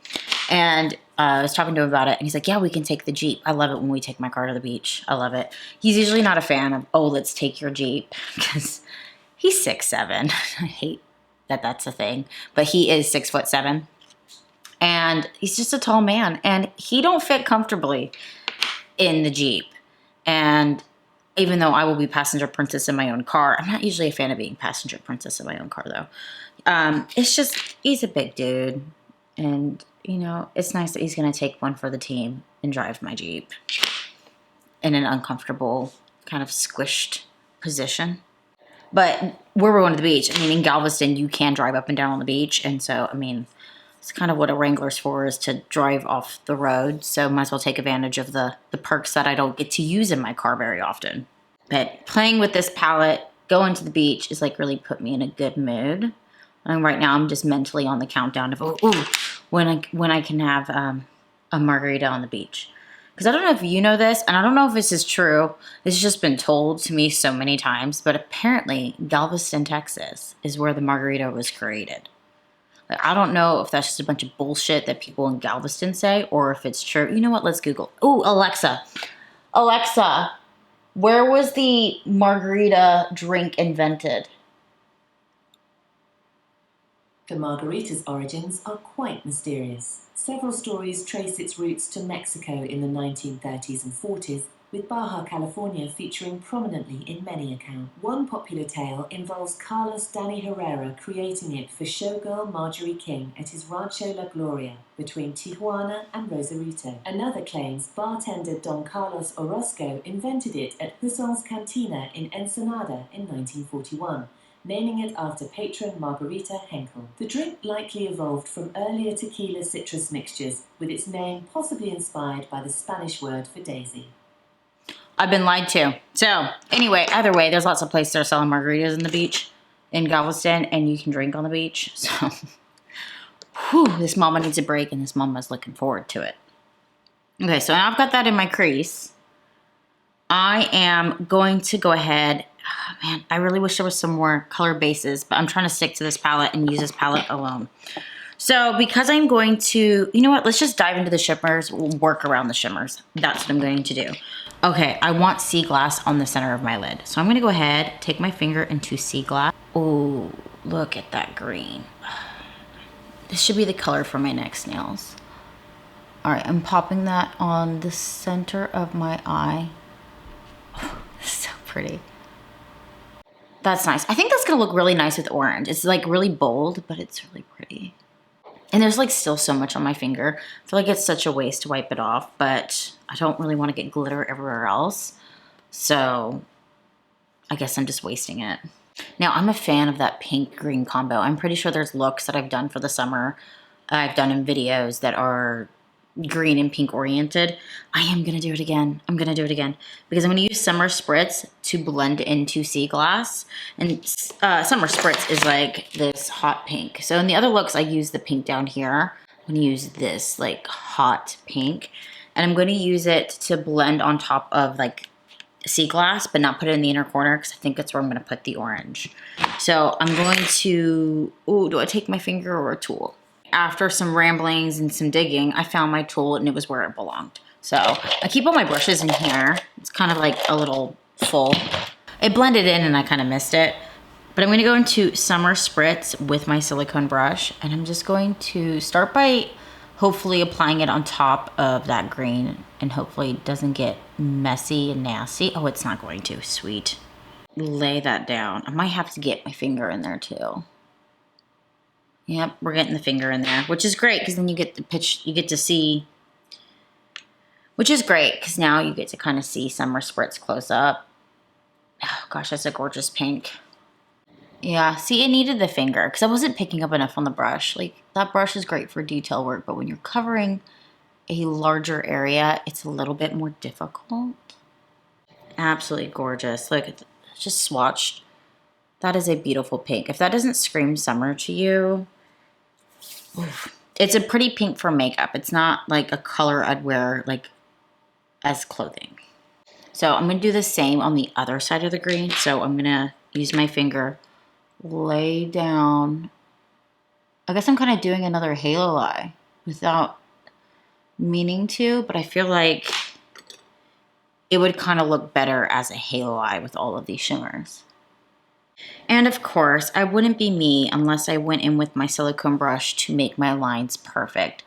And I was talking to him about it, and he's like, yeah, we can take the Jeep. I love it when we take my car to the beach. I love it. He's usually not a fan of, oh, let's take your Jeep, because he's 6'7". I hate that that's a thing, but he is 6'7". And he's just a tall man, and he don't fit comfortably in the Jeep. And even though I will be passenger princess in my own car, I'm not usually a fan of being passenger princess in my own car, though. It's just, he's a big dude. And, you know, it's nice that he's going to take one for the team and drive my Jeep in an uncomfortable, kind of squished position. But where we're going to the beach, I mean, in Galveston, you can drive up and down on the beach. And so, I mean, it's kind of what a Wrangler's for, is to drive off the road. So might as well take advantage of the perks that I don't get to use in my car very often. But playing with this palette, going to the beach is like really put me in a good mood. And right now I'm just mentally on the countdown of, when I can have a margarita on the beach. Because I don't know if you know this, and I don't know if this is true. This has just been told to me so many times, but apparently Galveston, Texas is where the margarita was created. Like, I don't know if that's just a bunch of bullshit that people in Galveston say, or if it's true. You know what? Let's Google. Oh, Alexa. Alexa, where was the margarita drink invented? The margarita's origins are quite mysterious. Several stories trace its roots to Mexico in the 1930s and 40s, with Baja California featuring prominently in many accounts. One popular tale involves Carlos Danny Herrera creating it for showgirl Marjorie King at his Rancho La Gloria between Tijuana and Rosarito. Another claims bartender Don Carlos Orozco invented it at Husson's Cantina in Ensenada in 1941. Naming it after patron Margarita Henkel. The drink likely evolved from earlier tequila citrus mixtures, with its name possibly inspired by the Spanish word for daisy. I've been lied to. So, anyway, either way, there's lots of places that are selling margaritas in the beach in Galveston, and you can drink on the beach. So, this mama needs a break, and this mama's looking forward to it. Okay, so now I've got that in my crease. I am going to go ahead. Oh, man, I really wish there was some more color bases, but I'm trying to stick to this palette and use this palette alone. So because I'm going to, you know what, let's just dive into the shimmers, work around the shimmers. That's what I'm going to do. Okay, I want Sea Glass on the center of my lid. So I'm gonna go ahead, take my finger into Sea Glass. Oh, look at that green. This should be the color for my next nails. All right, I'm popping that on the center of my eye. Oh, this is so pretty. That's nice. I think that's gonna look really nice with orange. It's like really bold, but it's really pretty. And there's like still so much on my finger. I feel like it's such a waste to wipe it off, but I don't really want to get glitter everywhere else. So I guess I'm just wasting it. Now I'm a fan of that pink green combo. I'm pretty sure there's looks that I've done for the summer. I've done in videos that are green and pink oriented. I am gonna do it again. I'm gonna do it again because I'm gonna use Summer Spritz to blend into Sea Glass. And Summer Spritz is like this hot pink. So in the other looks, I use the pink down here. I'm gonna use this like hot pink, and I'm gonna use it to blend on top of like Sea Glass, but not put it in the inner corner because I think that's where I'm gonna put the orange. So I'm going to, ooh, do I take my finger or a tool? After some ramblings and some digging, I found my tool and it was where it belonged. So I keep all my brushes in here. It's kind of like a little full. It blended in and I kind of missed it. But I'm going to go into Summer Spritz with my silicone brush. And I'm just going to start by hopefully applying it on top of that green. And hopefully it doesn't get messy and nasty. Oh, it's not going to. Sweet. Lay that down. I might have to get my finger in there too. Yep, we're getting the finger in there, which is great because then you get the pitch, you get to see, which is great because now you get to kind of see Summer Spritz close up. Oh gosh, that's a gorgeous pink. Yeah, see, it needed the finger because I wasn't picking up enough on the brush. Like, that brush is great for detail work, but when you're covering a larger area, it's a little bit more difficult. Absolutely gorgeous. Look, just swatched. That is a beautiful pink. If that doesn't scream summer to you, oof. It's a pretty pink for makeup. It's not like a color I'd wear like as clothing. So I'm going to do the same on the other side of the green. So I'm going to use my finger, lay down. I guess I'm kind of doing another halo eye without meaning to, but I feel like it would kind of look better as a halo eye with all of these shimmers. And of course, I wouldn't be me unless I went in with my silicone brush to make my lines perfect.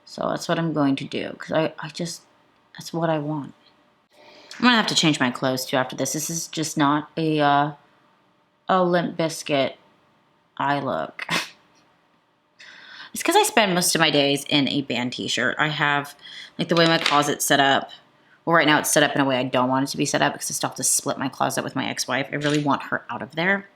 So that's what I'm going to do because I just, that's what I want. I'm going to have to change my clothes too after this. This is just not a Limp Bizkit eye look. It's because I spend most of my days in a band t-shirt. I have, like, the way my closet's set up. Well, right now it's set up in a way I don't want it to be set up because I still have to split my closet with my ex-wife. I really want her out of there.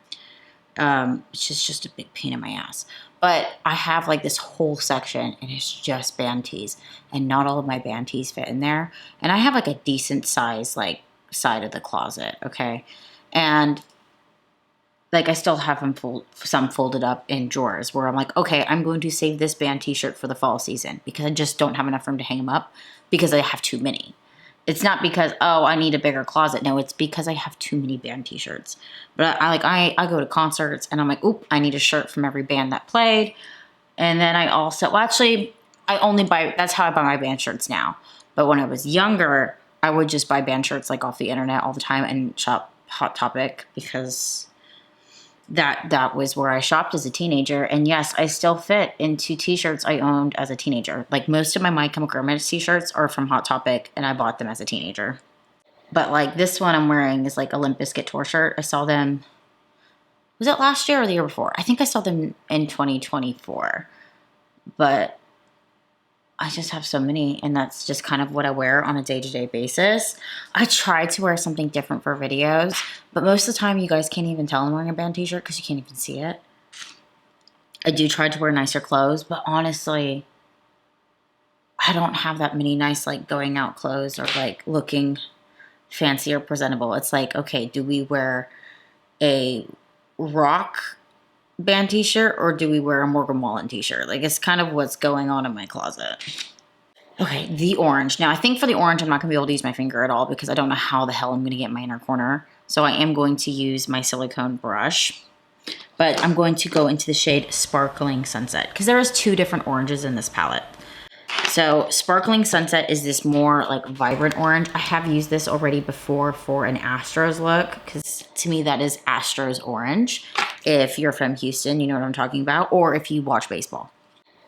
Which is just a big pain in my ass. But I have like this whole section and it's just band tees. And not all of my band tees fit in there. And I have like a decent size like side of the closet, okay? And like I still have them some folded up in drawers where I'm like, okay, I'm going to save this band t-shirt for the fall season because I just don't have enough room to hang them up because I have too many. It's not because, oh, I need a bigger closet. No, it's because I have too many band t-shirts. But I go to concerts and I'm like, oop, I need a shirt from every band that played. And then I also, well, actually, I only buy, that's how I buy my band shirts now. But when I was younger, I would just buy band shirts like off the internet all the time and shop Hot Topic because that was where I shopped as a teenager. And yes, I still fit into t-shirts I owned as a teenager. Like most of my My Chemical Romance t-shirts are from Hot Topic and I bought them as a teenager. But like this one I'm wearing is like a Limp Bizkit tour shirt. I saw them, was it last year or the year before? I think I saw them in 2024. But I just have so many, and that's just kind of what I wear on a day-to-day basis. I try to wear something different for videos, but most of the time you guys can't even tell I'm wearing a band t-shirt because you can't even see it. I do try to wear nicer clothes, but honestly, I don't have that many nice like going out clothes or like looking fancy or presentable. It's like, okay, do we wear a rock band t-shirt or do we wear a Morgan Wallen t-shirt? Like it's kind of what's going on in my closet. Okay, the orange. Now I think for the orange I'm not gonna be able to use my finger at all because I don't know how the hell I'm gonna get my inner corner. So I am going to use my silicone brush, but I'm going to go into the shade Sparkling Sunset because there is two different oranges in this palette. So Sparkling Sunset is this more like vibrant orange. I have used this already before for an Astros look because to me that is Astros orange. If you're from Houston, you know what I'm talking about, or if you watch baseball.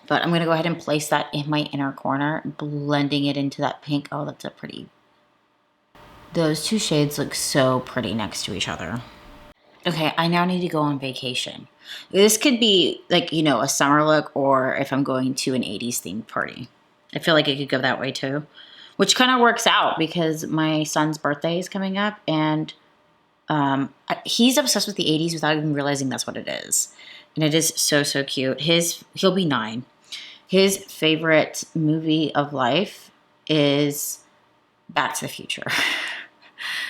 But I'm going to go ahead and place that in my inner corner, blending it into that pink. Oh, that's a pretty... Those two shades look so pretty next to each other. Okay, I now need to go on vacation. This could be like, you know, a summer look or if I'm going to an 80s themed party. I feel like it could go that way too, which kind of works out because my son's birthday is coming up and he's obsessed with the 80s without even realizing that's what it is. And it is so, so cute. He'll be 9. His favorite movie of life is Back to the Future.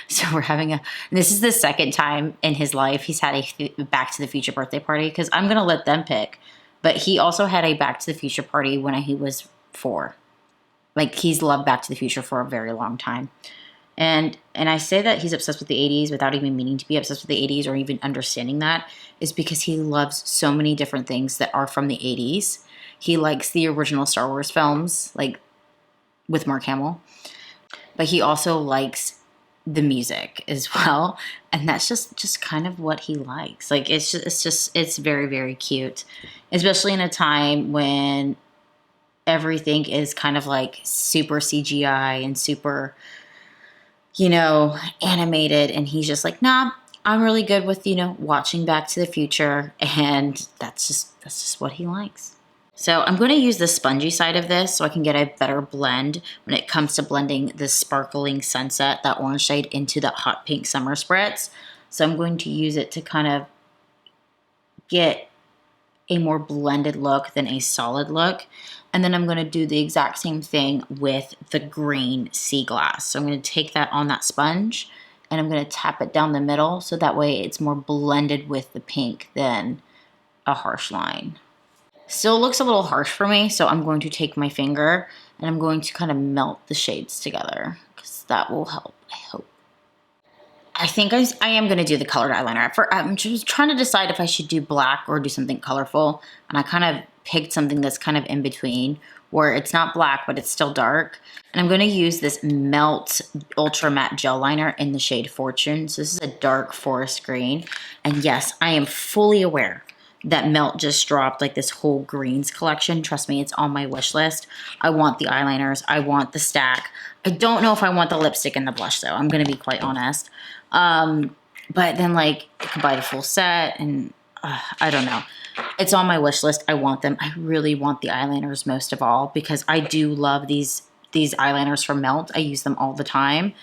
So we're having this is the second time in his life he's had a Back to the Future birthday party because I'm going to let them pick. But he also had a Back to the Future party when he was 4. Like, he's loved Back to the Future for a very long time. And I say that he's obsessed with the 80s without even meaning to be obsessed with the 80s or even understanding that is because he loves so many different things that are from the 80s. He likes the original Star Wars films, like with Mark Hamill. But he also likes the music as well, and that's just kind of what he likes. Like, it's very, very cute, especially in a time when everything is kind of like super CGI and super, you know, animated, and he's just like, nah, I'm really good with, you know, watching Back to the Future, and that's just what he likes. So I'm going to use the spongy side of this so I can get a better blend when it comes to blending the sparkling sunset, that orange shade, into the hot pink summer spritz. So I'm going to use it to kind of get a more blended look than a solid look. And then I'm going to do the exact same thing with the green sea glass. So I'm going to take that on that sponge and I'm going to tap it down the middle so that way it's more blended with the pink than a harsh line. Still looks a little harsh for me, so I'm going to take my finger and I'm going to kind of melt the shades together because that will help, I hope. I think I am going to do the colored eyeliner. I'm just trying to decide if I should do black or do something colorful, and I kind of picked something that's kind of in between where it's not black but it's still dark. And I'm going to use this Melt Ultra Matte Gel Liner in the shade Fortune. So this is a dark forest green, and yes, I am fully aware that Melt just dropped like this whole greens collection. Trust me, it's on my wish list. I want the eyeliners. I want the stack. I don't know if I want the lipstick and the blush though. I'm going to be quite honest. But then like I could buy the full set and I don't know. It's on my wish list. I want them. I really want the eyeliners most of all because I do love these eyeliners from Melt. I use them all the time.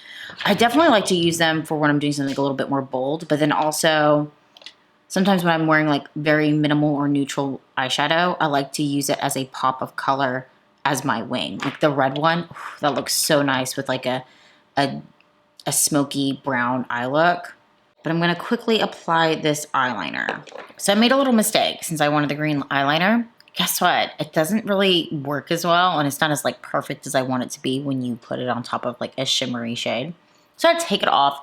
I definitely like to use them for when I'm doing something a little bit more bold, but then also sometimes when I'm wearing like very minimal or neutral eyeshadow, I like to use it as a pop of color as my wing. Like the red one, that looks so nice with like a smoky brown eye look. But I'm going to quickly apply this eyeliner. So I made a little mistake since I wanted the green eyeliner. Guess what? It doesn't really work as well and it's not as like perfect as I want it to be when you put it on top of like a shimmery shade. So I take it off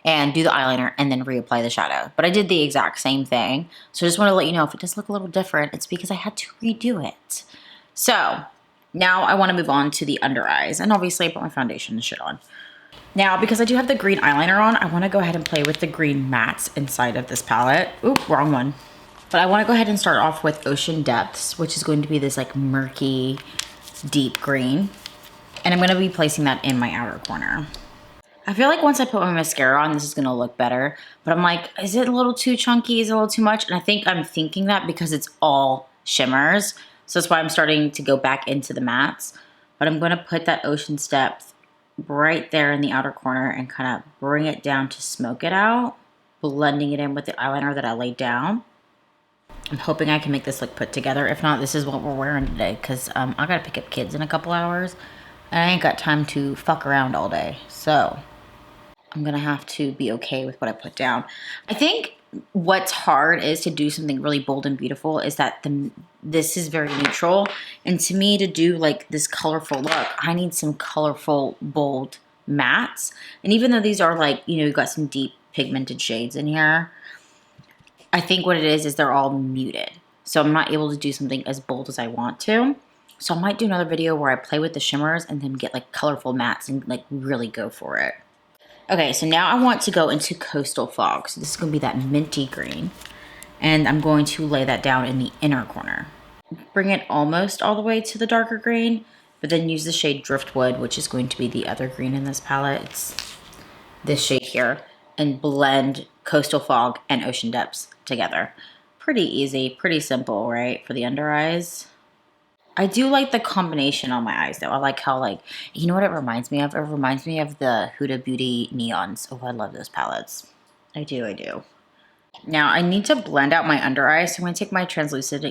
and do the eyeliner and then reapply the shadow. But I did the exact same thing. So I just want to let you know if it does look a little different, it's because I had to redo it. So now I want to move on to the under eyes. And obviously I put my foundation and shit on. Now, because I do have the green eyeliner on, I want to go ahead and play with the green mattes inside of this palette. Oop, wrong one. But I want to go ahead and start off with Ocean Depths, which is going to be this like murky, deep green. And I'm going to be placing that in my outer corner. I feel like once I put my mascara on, this is going to look better. But I'm like, is it a little too chunky? Is it a little too much? And I think I'm thinking that because it's all shimmers. So that's why I'm starting to go back into the mattes. But I'm going to put that Ocean Depth right there in the outer corner and kind of bring it down to smoke it out. Blending it in with the eyeliner that I laid down. I'm hoping I can make this look put together. If not, this is what we're wearing today. Because I got to pick up kids in a couple hours. And I ain't got time to fuck around all day. So I'm going to have to be okay with what I put down. I think what's hard is to do something really bold and beautiful is that this is very neutral. And to me, to do like this colorful look, I need some colorful, bold mattes. And even though these are like, you know, you've got some deep pigmented shades in here, I think what it is they're all muted. So I'm not able to do something as bold as I want to. So I might do another video where I play with the shimmers and then get like colorful mattes and like really go for it. Okay, so now I want to go into Coastal Fog. So this is going to be that minty green. And I'm going to lay that down in the inner corner. Bring it almost all the way to the darker green, but then use the shade Driftwood, which is going to be the other green in this palette. It's this shade here. And blend Coastal Fog and Ocean Depths together. Pretty easy, pretty simple, right? For the under eyes. I do like the combination on my eyes though. I like how like, you know what it reminds me of? It reminds me of the Huda Beauty Neons. Oh, I love those palettes. I do, I do. Now I need to blend out my under eyes. So I'm gonna take my translucent,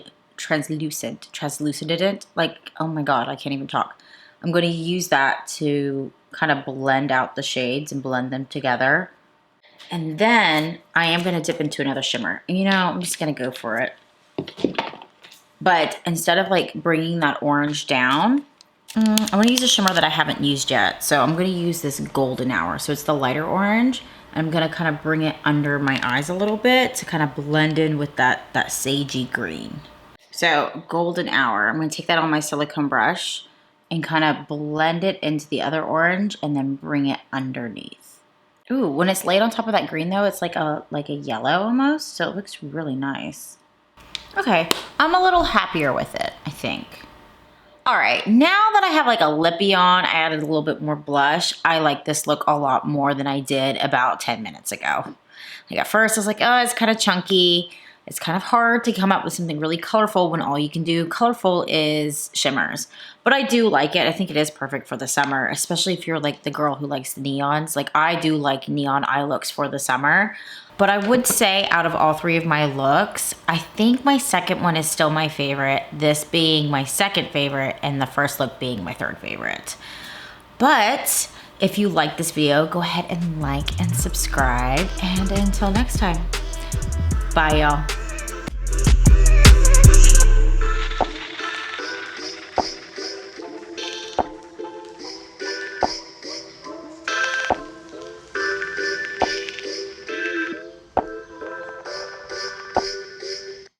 like, oh my God, I can't even talk. I'm gonna use that to kind of blend out the shades and blend them together. And then I am gonna dip into another shimmer. And you know, I'm just gonna go for it. But instead of like bringing that orange down, I'm gonna use a shimmer that I haven't used yet. So I'm gonna use this Golden Hour. So it's the lighter orange. I'm gonna kind of bring it under my eyes a little bit to kind of blend in with that sagey green. So Golden Hour, I'm gonna take that on my silicone brush and kind of blend it into the other orange and then bring it underneath. Ooh, when it's laid on top of that green though, it's like a yellow almost. So it looks really nice. Okay, I'm a little happier with it, I think. All right, now that I have like a lippy on, I added a little bit more blush. I like this look a lot more than I did about 10 minutes ago. Like at first I was like, oh, it's kind of chunky. It's kind of hard to come up with something really colorful when all you can do colorful is shimmers. But I do like it. I think it is perfect for the summer, especially if you're like the girl who likes the neons. Like I do like neon eye looks for the summer. But I would say out of all three of my looks, I think my second one is still my favorite, this being my second favorite and the first look being my third favorite. But if you like this video, go ahead and like and subscribe. And until next time, bye y'all.